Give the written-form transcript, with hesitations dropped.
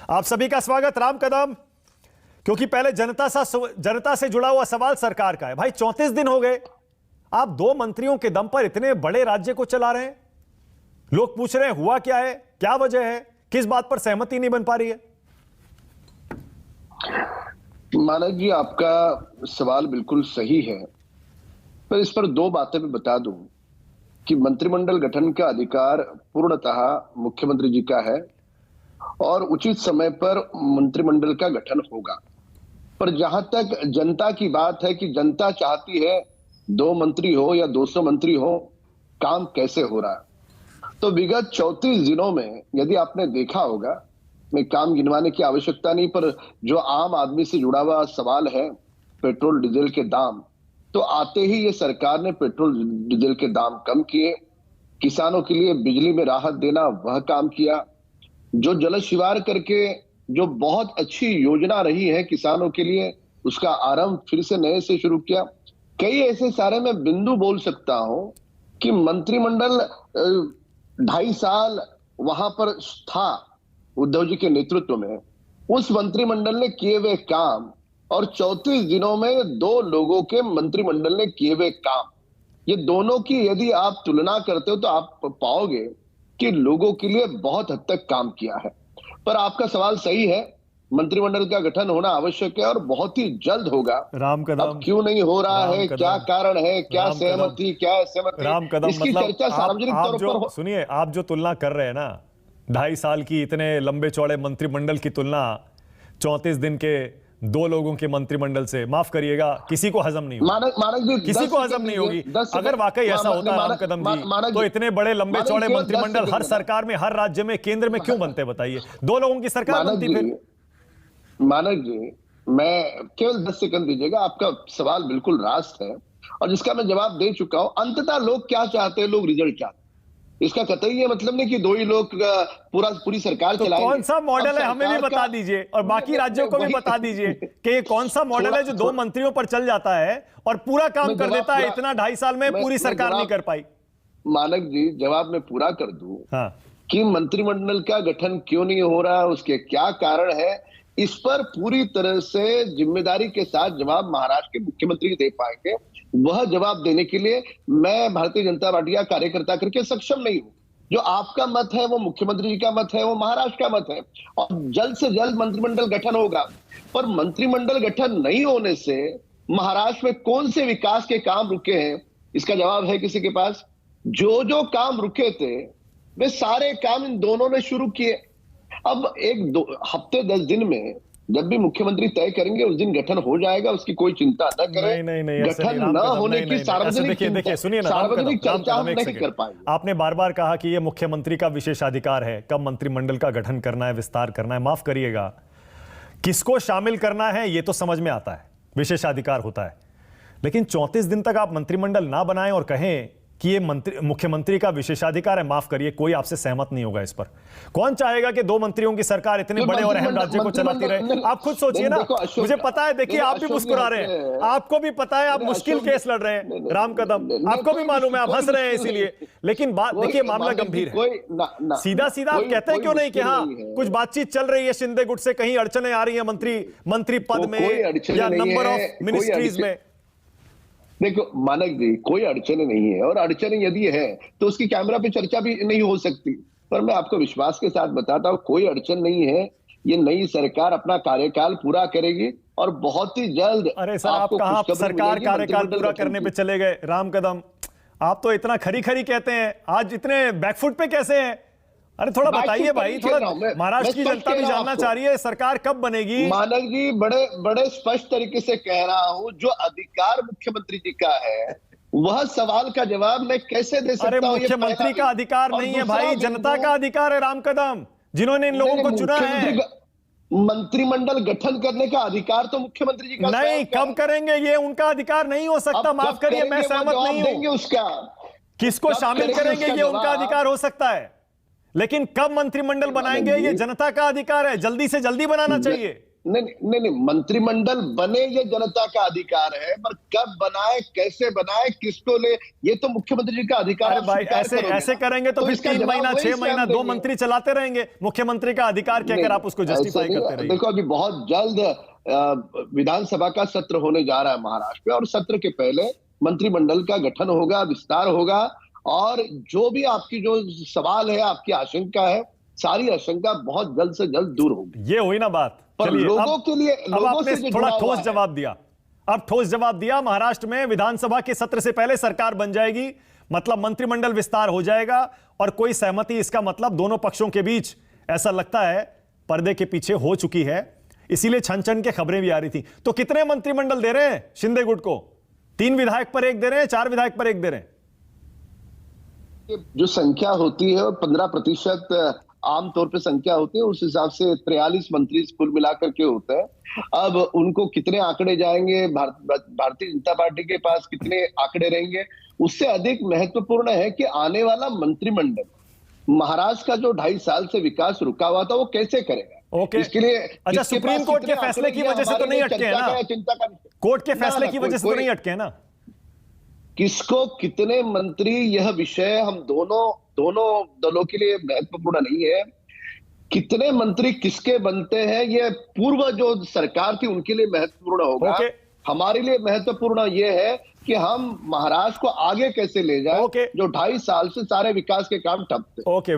आप सभी का स्वागत। राम कदम, क्योंकि पहले जनता से जुड़ा हुआ सवाल सरकार का है। भाई 34 दिन हो गए, आप 2 मंत्रियों के दम पर इतने बड़े राज्य को चला रहे हैं। लोग पूछ रहे हैं हुआ क्या है, क्या वजह है, किस बात पर सहमति नहीं बन पा रही है? मानक जी, आपका सवाल बिल्कुल सही है, पर इस पर 2 बातें मैं बता दूं कि मंत्रिमंडल गठन का अधिकार पूर्णतः मुख्यमंत्री जी का है और उचित समय पर मंत्रिमंडल का गठन होगा। पर जहां तक जनता की बात है कि जनता चाहती है 2 मंत्री हो या 200 मंत्री हो, काम कैसे हो रहा है, तो विगत 34 दिनों में यदि आपने देखा होगा, मैं काम गिनवाने की आवश्यकता नहीं, पर जो आम आदमी से जुड़ा हुआ सवाल है पेट्रोल डीजल के दाम, तो आते ही ये सरकार ने पेट्रोल डीजल के दाम कम किए, किसानों के लिए बिजली में राहत देना वह काम किया, जो जल शिवार करके जो बहुत अच्छी योजना रही है किसानों के लिए, उसका आरंभ फिर से नए से शुरू किया। कई ऐसे सारे मैं बिंदु बोल सकता हूं कि मंत्रिमंडल 2.5 साल वहां पर था उद्धव जी के नेतृत्व में, उस मंत्रिमंडल ने किए हुए काम और 34 दिनों में 2 लोगों के मंत्रिमंडल ने किए हुए काम, ये दोनों की यदि आप तुलना करते हो तो आप पाओगे कि लोगों के लिए बहुत हद तक काम किया है। पर आपका सवाल सही है, मंत्रिमंडल का गठन होना आवश्यक है और बहुत ही जल्द होगा। राम कदम, अब क्यों नहीं हो रहा है, क्या कारण है, क्या सहमति, क्या असहमति, राम कदम, इसकी मतलब चर्चा सार्वजनिक तौर पर सुनिए, आप जो तुलना कर रहे हैं ना, 2.5 साल की इतने लंबे चौड़े मंत्रिमंडल की तुलना 34 दिन के 2 लोगों के मंत्रिमंडल से, माफ करिएगा, किसी को हजम नहीं होगी। मानक जी, किसी को हजम नहीं होगी। अगर वाकई ऐसा होता है राम कदम जी, तो इतने बड़े लंबे चौड़े मंत्रिमंडल हर सरकार में, हर राज्य में, केंद्र में क्यों बनते? बताइए, 2 लोगों की सरकार बनती फिर। मानक जी, मैं केवल 10 सेकंड दीजिएगा, आपका सवाल बिल्कुल रास्त है और जिसका मैं जवाब दे चुका हूं। अंततः लोग क्या चाहते हैं, लोग रिजल्ट चाहते हैं। इसका कतई ये मतलब नहीं कि 2 ही लोग पूरी सरकार तो चलाएंगे। कौन सा मॉडल है हमें भी बता दीजिए और बाकी राज्यों को भी बता दीजिए कि ये कौन सा मॉडल है जो 2 मंत्रियों पर चल जाता है और पूरा काम कर देता है, इतना 2.5 साल में पूरी सरकार नहीं कर पाई। मानक जी, जवाब मैं पूरा कर दूं। हाँ, कि मंत्रिमंडल का गठन क्यों नहीं हो रहा है, उसके क्या कारण है, इस पर पूरी तरह से जिम्मेदारी के साथ जवाब महाराष्ट्र के मुख्यमंत्री दे पाएंगे। वह जवाब देने के लिए मैं भारतीय जनता पार्टी का कार्यकर्ता करके सक्षम नहीं हूं। जो आपका मत है वो मुख्यमंत्री जी का मत है, वो महाराष्ट्र का मत है और जल्द से जल्द मंत्रिमंडल गठन होगा। पर मंत्रिमंडल गठन नहीं होने से महाराष्ट्र में कौन से विकास के काम रुके हैं, इसका जवाब है किसी के पास? जो काम रुके थे वे सारे काम इन दोनों ने शुरू किए। अब 1-2 हफ्ते 10 दिन में जब भी मुख्यमंत्री तय करेंगे उस दिन गठन हो जाएगा, उसकी कोई चिंता न करें। नहीं, गठन न होने की सार्वजनिक देखिए, सुनिए ना, सार्वजनिक चर्चा हम नहीं कर पाएंगे। आपने बार-बार कहा कि ये मुख्यमंत्री का विशेषाधिकार है, कब मंत्रिमंडल का गठन करना है, विस्तार करना है। माफ करिएगा, किसको शामिल करना है ये तो समझ में आता है, विशेषाधिकार होता है, लेकिन 34 दिन तक आप मंत्रिमंडल ना बनाएं और कहें कि ये मुख्यमंत्री का विशेषाधिकार है, माफ करिए, कोई आपसे सहमत नहीं होगा इस पर। कौन चाहेगा कि 2 मंत्रियों की सरकार इतने बड़े और अहम राज्य को चलाती रहे? आप खुद सोचिए ना। मुझे पता है, देखिए, आप भी मुस्कुरा रहे हैं, आपको भी पता है आप मुश्किल केस लड़ रहे हैं राम कदम, आपको भी मालूम है, आप हंस रहे हैं इसीलिए, लेकिन बात देखिए, मामला गंभीर है। सीधा सीधा आप कहते हैं क्यों नहीं कि हाँ कुछ बातचीत चल रही है शिंदे गुट से, कहीं अड़चने आ रही है मंत्री पद में या नंबर ऑफ मिनिस्ट्रीज में? देखो मानक जी, कोई अड़चने नहीं है और अड़चने यदि है तो उसकी कैमरा पे चर्चा भी नहीं हो सकती। पर मैं आपको विश्वास के साथ बताता हूं, कोई अड़चन नहीं है। ये नई सरकार अपना कार्यकाल पूरा करेगी और बहुत ही जल्द। अरे सर, आप कहां सरकार कार्यकाल पूरा करने पे चले गए राम कदम? आप तो इतना खरी खरी कहते हैं, आज इतने बैकफुट पे कैसे हैं? अरे थोड़ा बताइए भाई, थोड़ा महाराष्ट्र की जनता भी जानना चाह रही है, सरकार कब बनेगी? मानक जी, बड़े स्पष्ट तरीके से कह रहा हूं, जो अधिकार मुख्यमंत्री जी का है वह सवाल का जवाब मैं कैसे दे सकता हूं? मुख्यमंत्री का अधिकार नहीं है भाई, जनता का अधिकार है राम कदम, जिन्होंने इन लोगों को चुना है। मंत्रिमंडल गठन करने का अधिकार तो मुख्यमंत्री जी का नहीं, कब करेंगे ये उनका अधिकार नहीं हो सकता, माफ करिए, मैं सहमत नहीं हूं। उसका किसको शामिल करेंगे ये उनका अधिकार हो सकता है, लेकिन कब मंत्रिमंडल बनाएंगे ये जनता का अधिकार है, जल्दी से जल्दी बनाना चाहिए। नहीं, मंत्रिमंडल बने ये जनता का अधिकार है, पर कब बनाए, कैसे बनाए, किसको ले, ये तो मुख्यमंत्री जी का अधिकार है। अरे भाई, ऐसे करेंगे तो फिर इसका 3 जवाब महीना वही 6 से महीना हम 2 देंगे। मंत्री चलाते रहेंगे। मुख्यमंत्री का अधिकार कहकर आप उसको जस्टिफाई करते रहिए। देखो, अभी बहुत जल्द विधानसभा का सत्र होने जा रहा है महाराष्ट्र में, और सत्र के पहले मंत्रिमंडल का गठन होगा, विस्तार होगा, और जो भी आपकी जो सवाल है, आपकी आशंका है, सारी आशंका बहुत जल्द से जल्द दूर होगी। ये हुई ना बात। पर चलिए, लोगों के लिए, अब लोगों आपने से जो थोड़ा जुड़ा हुआ ठोस है। जवाब दिया। अब ठोस जवाब दिया। महाराष्ट्र में विधानसभा के सत्र से पहले सरकार बन जाएगी, मतलब मंत्रिमंडल विस्तार हो जाएगा, और कोई सहमति, इसका मतलब दोनों पक्षों के बीच ऐसा लगता है पर्दे के पीछे हो चुकी है। इसीलिए छन छन के खबरें भी आ रही थी। तो कितने मंत्रिमंडल दे रहे हैं शिंदे गुट को? 3 विधायक पर 1 दे रहे हैं, 4 विधायक पर 1 दे रहे हैं? जो संख्या होती है 15% आमतौर पे संख्या होती है, उस हिसाब से 43 मंत्री कुल मिलाकर के होते हैं। अब उनको कितने आंकड़े जाएंगे, भारतीय जनता पार्टी के पास कितने आंकड़े रहेंगे, उससे अधिक महत्वपूर्ण है कि आने वाला मंत्रिमंडल महाराष्ट्र का जो 2.5 साल से विकास रुका हुआ था, वो कैसे करेगा। ओके। इसके लिए अच्छा, सुप्रीम कोर्ट के फैसले की वजह से तो नहीं अटके हैं ना? चिंता का कोर्ट के फैसले की वजह से तो नहीं अटके हैं ना? किसको कितने मंत्री, यह विषय हम दोनों दलों के लिए महत्वपूर्ण नहीं है। कितने मंत्री किसके बनते हैं, यह पूर्व जो सरकार थी उनके लिए महत्वपूर्ण होगा। ओके। हमारे लिए महत्वपूर्ण यह है कि हम महाराष्ट्र को आगे कैसे ले जाए, ओके। जो 2.5 साल से सारे विकास के काम ठप थे। ओके।